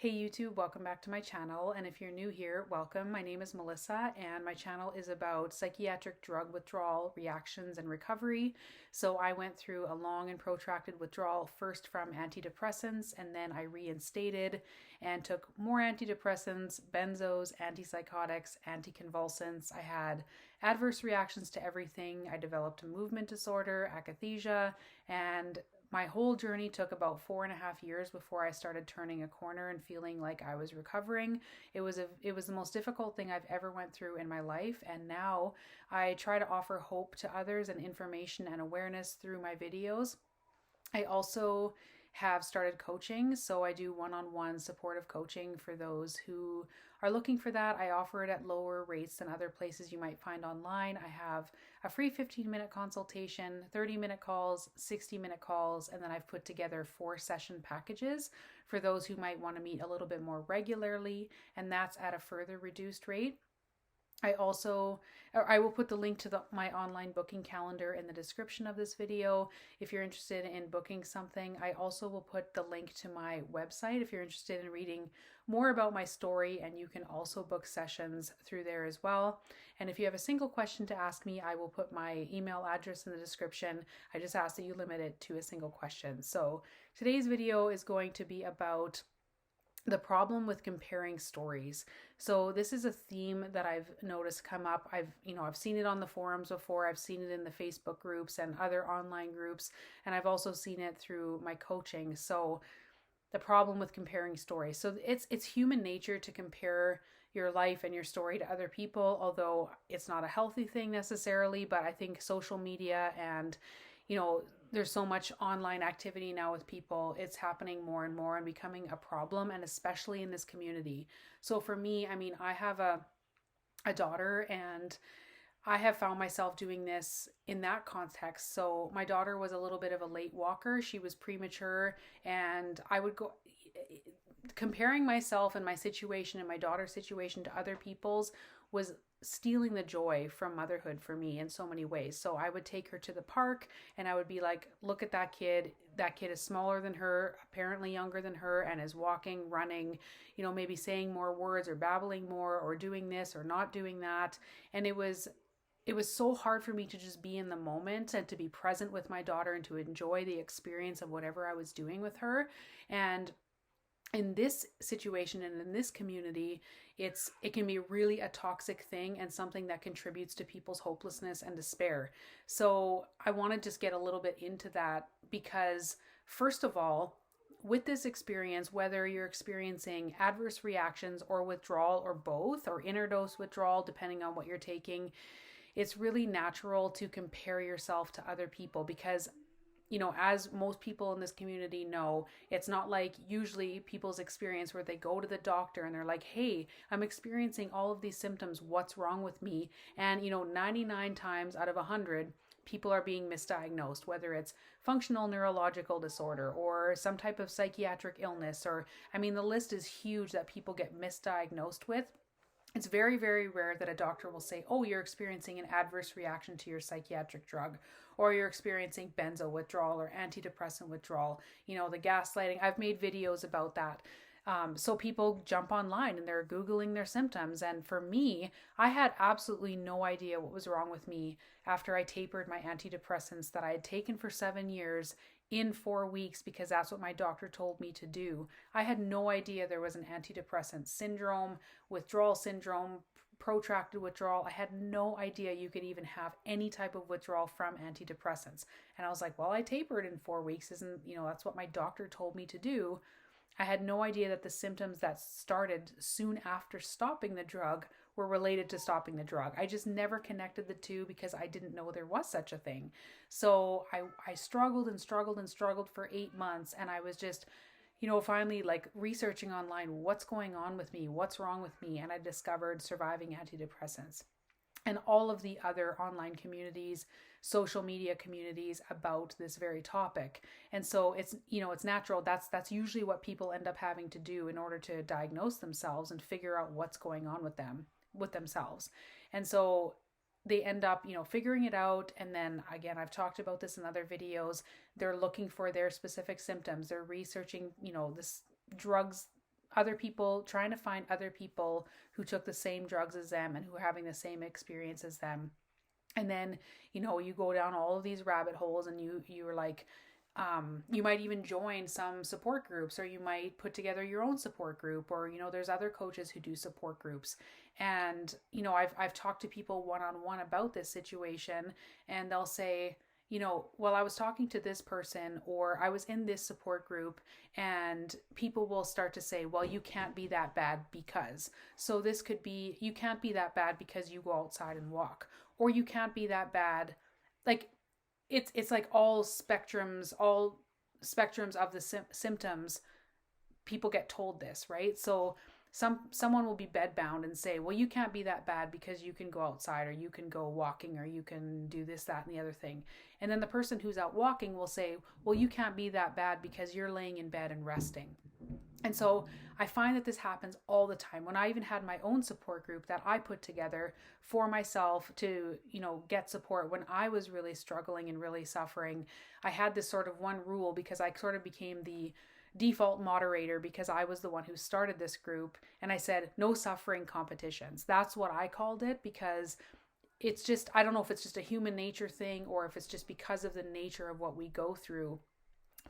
Hey YouTube, welcome back to my channel, and if you're new here, welcome. My name is Melissa and my channel is about psychiatric drug withdrawal reactions and recovery. So I went through a long and protracted withdrawal, first from antidepressants, and then I reinstated and took more antidepressants, benzos, antipsychotics, anticonvulsants. I had adverse reactions to everything. I developed a movement disorder, akathisia, and my whole journey took about 4.5 years before I started turning a corner and feeling like I was recovering. It was the most difficult thing I've ever went through in my life, and now I try to offer hope to others and information and awareness through my videos. I also have started coaching, so I do one-on-one supportive coaching for those who are looking for that. I offer it at lower rates than other places you might find online. I have a free 15-minute consultation, 30-minute calls, 60-minute calls, and then I've put together 4-session packages for those who might want to meet a little bit more regularly, and that's at a further reduced rate. I will put the link to my online booking calendar in the description of this video if you're interested in booking something. I also will put the link to my website if you're interested in reading more about my story, and you can also book sessions through there as well. And if you have a single question to ask me, I will put my email address in the description. I just ask that you limit it to a single question. So today's video is going to be about the problem with comparing stories. So this is a theme that I've noticed come up. I've seen it on the forums before. I've seen it in the Facebook groups and other online groups, and I've also seen it through my coaching. So the problem with comparing stories. So it's human nature to compare your life and your story to other people, although it's not a healthy thing necessarily, but I think social media and there's so much online activity now with people. It's happening more and more and becoming a problem, and especially in this community. So for me, I have a daughter, and I have found myself doing this in that context. So my daughter was a little bit of a late walker. She was premature, and I would go comparing myself and my situation and my daughter's situation to other people's was stealing the joy from motherhood for me in so many ways. So I would take her to the park and I would be like, look at that kid. That kid is smaller than her, apparently younger than her, and is walking, running, maybe saying more words or babbling more or doing this or not doing that. And it was so hard for me to just be in the moment and to be present with my daughter and to enjoy the experience of whatever I was doing with her. And in this situation and in this community, it can be really a toxic thing and something that contributes to people's hopelessness and despair. So I want to just get a little bit into that because, first of all, with this experience, whether you're experiencing adverse reactions or withdrawal or both, or interdose withdrawal, depending on what you're taking, it's really natural to compare yourself to other people because as most people in this community know, it's not like usually people's experience where they go to the doctor and they're like, hey, I'm experiencing all of these symptoms. What's wrong with me? And, 99 times out of 100, people are being misdiagnosed, whether it's functional neurological disorder or some type of psychiatric illness, or, the list is huge that people get misdiagnosed with. It's very, very rare that a doctor will say, oh, you're experiencing an adverse reaction to your psychiatric drug, or you're experiencing benzo withdrawal or antidepressant withdrawal, the gaslighting. I've made videos about that. So people jump online and they're Googling their symptoms. And for me, I had absolutely no idea what was wrong with me after I tapered my antidepressants that I had taken for 7 years in 4 weeks because that's what my doctor told me to do. I had no idea there was an antidepressant syndrome, withdrawal syndrome, protracted withdrawal. I had no idea you could even have any type of withdrawal from antidepressants. And I was like, well, I tapered in 4 weeks. That's what my doctor told me to do. I had no idea that the symptoms that started soon after stopping the drug were related to stopping the drug. I just never connected the two because I didn't know there was such a thing. So I struggled and struggled and struggled for 8 months, and I was just, finally like researching online, what's going on with me? What's wrong with me? And I discovered surviving antidepressants and all of the other online communities, social media communities about this very topic. And so it's natural. That's usually what people end up having to do in order to diagnose themselves and figure out what's going on with themselves. And so they end up, figuring it out. And then again, I've talked about this in other videos. They're looking for their specific symptoms. They're researching, this drugs other people, trying to find other people who took the same drugs as them and who are having the same experience as them. And then, you go down all of these rabbit holes, and you're like, you might even join some support groups, or you might put together your own support group, or there's other coaches who do support groups. And I've talked to people one-on-one about this situation, and they'll say, well, I was talking to this person, or I was in this support group, and people will start to say, well, you can't be that bad because. So this could be, you can't be that bad because you go outside and walk, or you can't be that bad. Like, it's like all spectrums of the symptoms. People get told this, right? So someone will be bedbound and say, well, you can't be that bad because you can go outside, or you can go walking, or you can do this, that, and the other thing. And then the person who's out walking will say, well, you can't be that bad because you're laying in bed and resting. And so I find that this happens all the time. When I even had my own support group that I put together for myself to, get support when I was really struggling and really suffering, I had this sort of one rule, because I sort of became the default moderator because I was the one who started this group. And I said, no suffering competitions. That's what I called it, because it's just, I don't know if it's just a human nature thing, or if it's just because of the nature of what we go through.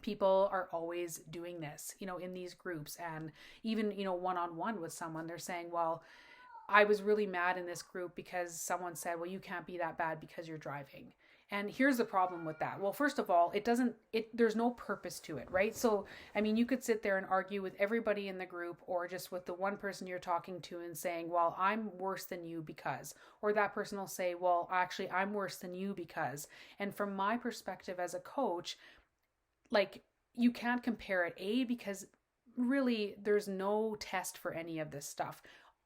People are always doing this, in these groups. And even, one-on-one with someone, they're saying, well, I was really mad in this group because someone said, well, you can't be that bad because you're driving. And here's the problem with that. Well, first of all, there's no purpose to it, right? So, I mean, you could sit there and argue with everybody in the group, or just with the one person you're talking to and saying, well, I'm worse than you because, or that person will say, well, actually, I'm worse than you because. And from my perspective as a coach, like, you can't compare it, because really there's no test for any of this stuff.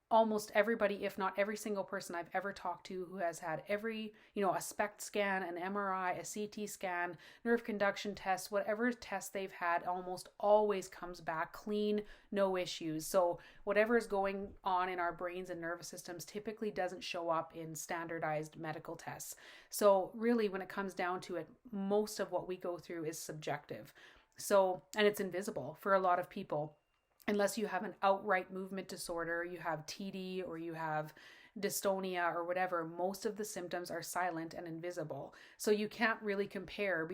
Almost everybody, if not every single person I've ever talked to who has had every, a SPECT scan, an MRI, a CT scan, nerve conduction test, whatever test they've had, almost always comes back clean, no issues. So whatever is going on in our brains and nervous systems typically doesn't show up in standardized medical tests. So really, when it comes down to it, most of what we go through is subjective. So, and it's invisible for a lot of people. Unless you have an outright movement disorder, you have TD, or you have dystonia or whatever, most of the symptoms are silent and invisible. So you can't really compare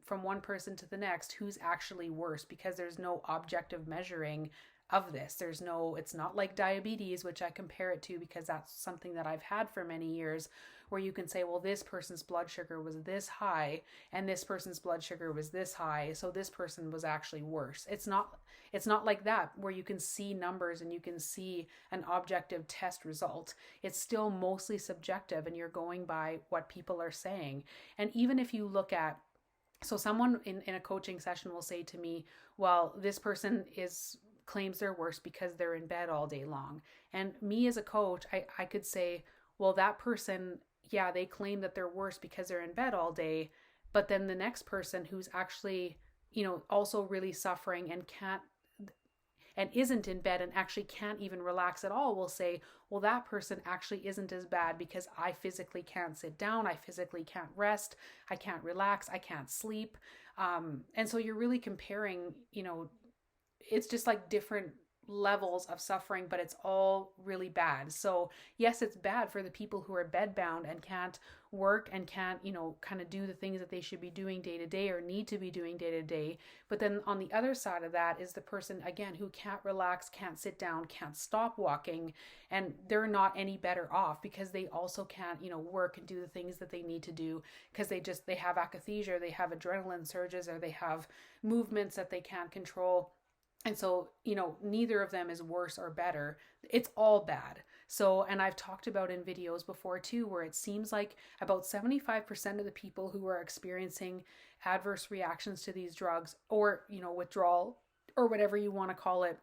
from one person to the next who's actually worse, because there's no objective measuring of this. It's not like diabetes, which I compare it to because that's something that I've had for many years, where you can say, well, this person's blood sugar was this high and this person's blood sugar was this high, so this person was actually worse. It's not like that, where you can see numbers and you can see an objective test result. It's still mostly subjective, and you're going by what people are saying. And even if you look at, so someone in a coaching session will say to me, well, this person claims they're worse because they're in bed all day long. And me as a coach, I could say, well, that person, yeah, they claim that they're worse because they're in bed all day. But then the next person who's actually, also really suffering and isn't in bed and actually can't even relax at all will say, well, that person actually isn't as bad because I physically can't sit down. I physically can't rest. I can't relax. I can't sleep. And so you're really comparing, it's just like different levels of suffering, but it's all really bad. So yes, it's bad for the people who are bedbound and can't work and can't, kind of do the things that they should be doing day to day or need to be doing day to day. But then on the other side of that is the person, again, who can't relax, can't sit down, can't stop walking, and they're not any better off because they also can't, work and do the things that they need to do because they have akathisia, they have adrenaline surges, or they have movements that they can't control. And so, neither of them is worse or better. It's all bad. So, and I've talked about in videos before too, where it seems like about 75% of the people who are experiencing adverse reactions to these drugs, or, withdrawal, or whatever you want to call it,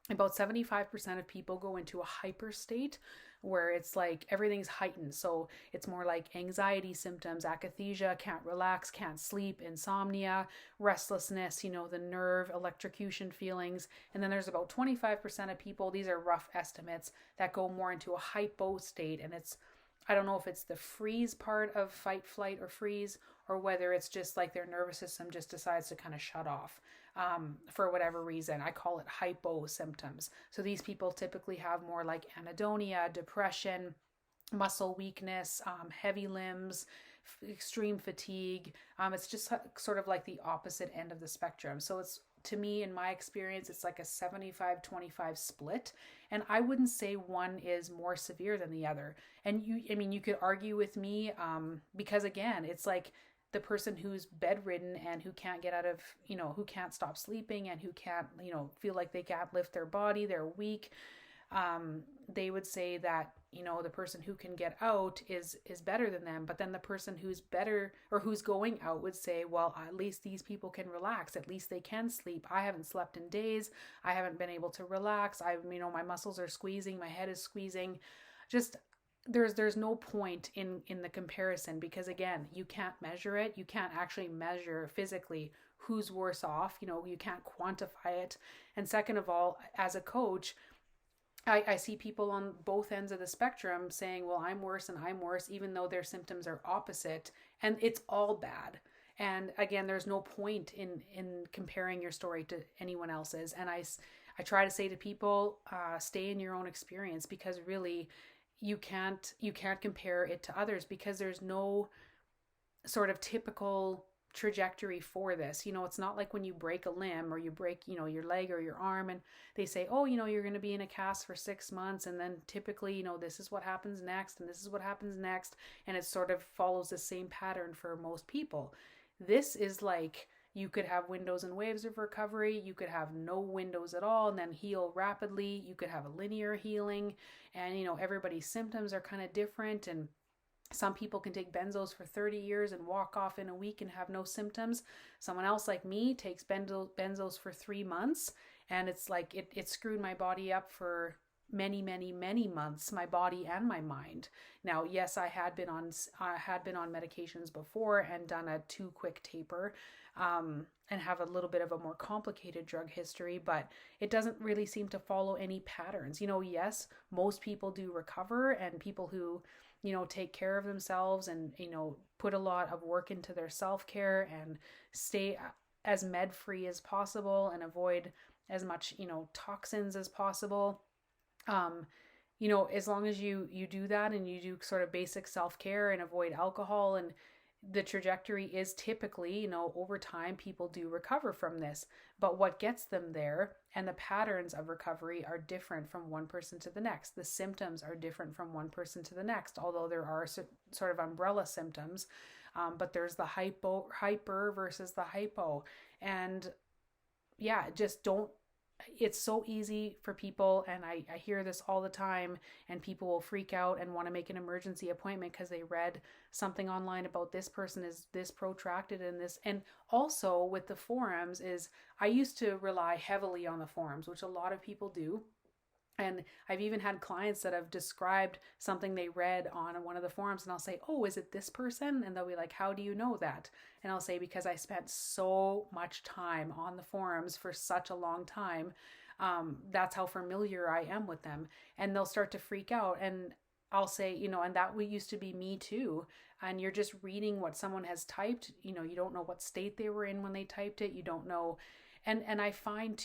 about 75% of people go into a hyper state where it's like everything's heightened. So it's more like anxiety symptoms, akathisia, can't relax, can't sleep, insomnia, restlessness, the nerve electrocution feelings. And then there's about 25% of people, these are rough estimates, that go more into a hypo state. And I don't know if it's the freeze part of fight, flight, or freeze, or whether it's just like their nervous system just decides to kind of shut off for whatever reason. I call it hypo symptoms. So these people typically have more like anhedonia, depression, muscle weakness, heavy limbs, extreme fatigue. It's just sort of like the opposite end of the spectrum. So it's, to me, in my experience, it's like a 75-25 split. And I wouldn't say one is more severe than the other. And you could argue with me because again, it's like the person who's bedridden and who can't get out of, who can't stop sleeping and who can't, feel like they can't lift their body, they're weak. They would say that, the person who can get out is better than them. But then the person who's better or who's going out would say, well, at least these people can relax. At least they can sleep. I haven't slept in days. I haven't been able to relax. My muscles are squeezing. My head is squeezing. Just there's no point in the comparison because again, you can't measure it. You can't actually measure physically who's worse off. You can't quantify it. And second of all, as a coach, I see people on both ends of the spectrum saying, well, I'm worse and I'm worse, even though their symptoms are opposite, and it's all bad. And again, there's no point in comparing your story to anyone else's. And I try to say to people, stay in your own experience, because really you can't compare it to others, because there's no sort of typical trajectory for this. It's not like when you break a limb or you break, your leg or your arm, and they say, oh, you're going to be in a cast for 6 months, and then typically, this is what happens next, and this is what happens next, and it sort of follows the same pattern for most people. This is like, you could have windows and waves of recovery, you could have no windows at all and then heal rapidly, you could have a linear healing, and everybody's symptoms are kind of different, and some people can take benzos for 30 years and walk off in a week and have no symptoms. Someone else like me takes benzos for 3 months, and it's like it screwed my body up for many, many, many months, my body and my mind. Now, yes, I had been on medications before and done a 2-quick taper, and have a little bit of a more complicated drug history, but it doesn't really seem to follow any patterns. Yes, most people do recover, and people who take care of themselves and, put a lot of work into their self-care and stay as med-free as possible and avoid as much, toxins as possible. As long as you do that and you do sort of basic self-care and avoid alcohol, and the trajectory is typically, over time, people do recover from this. But what gets them there and the patterns of recovery are different from one person to the next. The symptoms are different from one person to the next, although there are sort of umbrella symptoms. But there's the hyper versus the hypo. And yeah, just don't. It's so easy for people, and I hear this all the time, and people will freak out and want to make an emergency appointment because they read something online about this person is this protracted and this. And also with the forums is, I used to rely heavily on the forums, which a lot of people do. And I've even had clients that have described something they read on one of the forums, and I'll say, oh, is it this person? And they'll be like, how do you know that? And I'll say, because I spent so much time on the forums for such a long time. That's how familiar I am with them. And they'll start to freak out. And I'll say, and that used to be me too. And you're just reading what someone has typed. You don't know what state they were in when they typed it. You don't know. And I find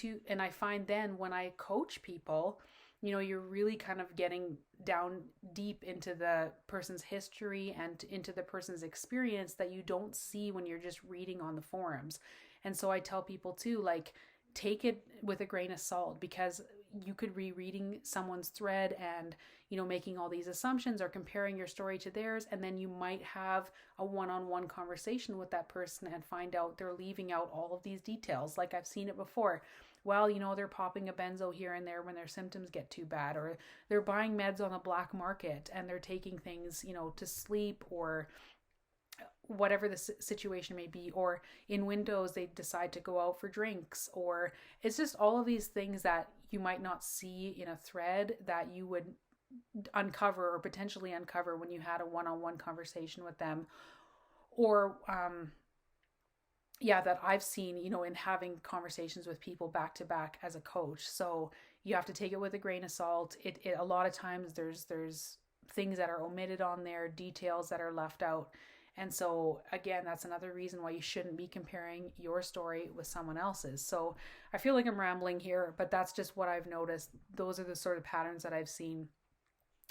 then when I coach people, you're really kind of getting down deep into the person's history and into the person's experience that you don't see when you're just reading on the forums. And so I tell people too, like, take it with a grain of salt, because you could be reading someone's thread and, making all these assumptions or comparing your story to theirs. And then you might have a one-on-one conversation with that person and find out they're leaving out all of these details. Like, I've seen it before. Well, they're popping a benzo here and there when their symptoms get too bad, or they're buying meds on the black market and they're taking things, to sleep or whatever the situation may be, or in windows they decide to go out for drinks, or it's just all of these things that you might not see in a thread that you would uncover or potentially uncover when you had a one-on-one conversation with them, or that I've seen, in having conversations with people back to back as a coach. So you have to take it with a grain of salt. It a lot of times there's things that are omitted on there, details that are left out. And so, again, that's another reason why you shouldn't be comparing your story with someone else's. So I feel like I'm rambling here, but that's just what I've noticed. Those are the sort of patterns that I've seen.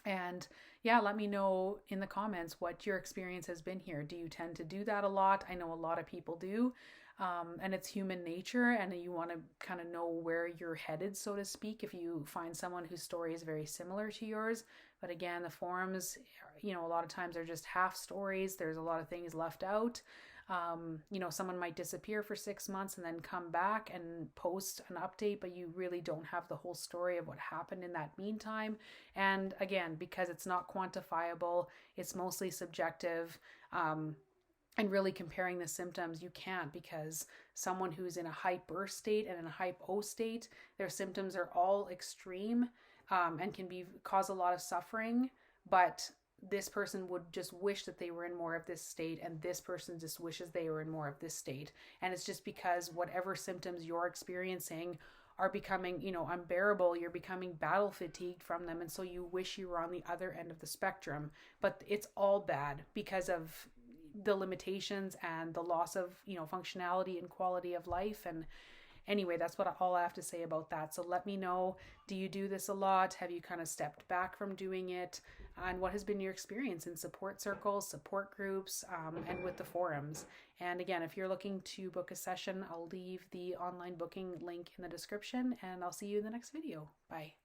And yeah, let me know in the comments what your experience has been here. Do you tend to do that a lot? I know a lot of people do. And it's human nature, and you want to kind of know where you're headed, so to speak, if you find someone whose story is very similar to yours. But again, the forums, a lot of times they're just half stories. There's a lot of things left out. Someone might disappear for 6 months and then come back and post an update, but you really don't have the whole story of what happened in that meantime. And again, because it's not quantifiable, it's mostly subjective. And really comparing the symptoms, you can't, because someone who's in a hyper state and in a hypo state, their symptoms are all extreme and can cause a lot of suffering. But this person would just wish that they were in more of this state, and this person just wishes they were in more of this state. And it's just because whatever symptoms you're experiencing are becoming, unbearable. You're becoming battle fatigued from them. And so you wish you were on the other end of the spectrum. But it's all bad because of the limitations and the loss of, functionality and quality of life. And anyway, that's all I have to say about that. So let me know, do you do this a lot? Have you kind of stepped back from doing it? And what has been your experience in support circles, support groups, and with the forums? And again, if you're looking to book a session, I'll leave the online booking link in the description, and I'll see you in the next video. Bye.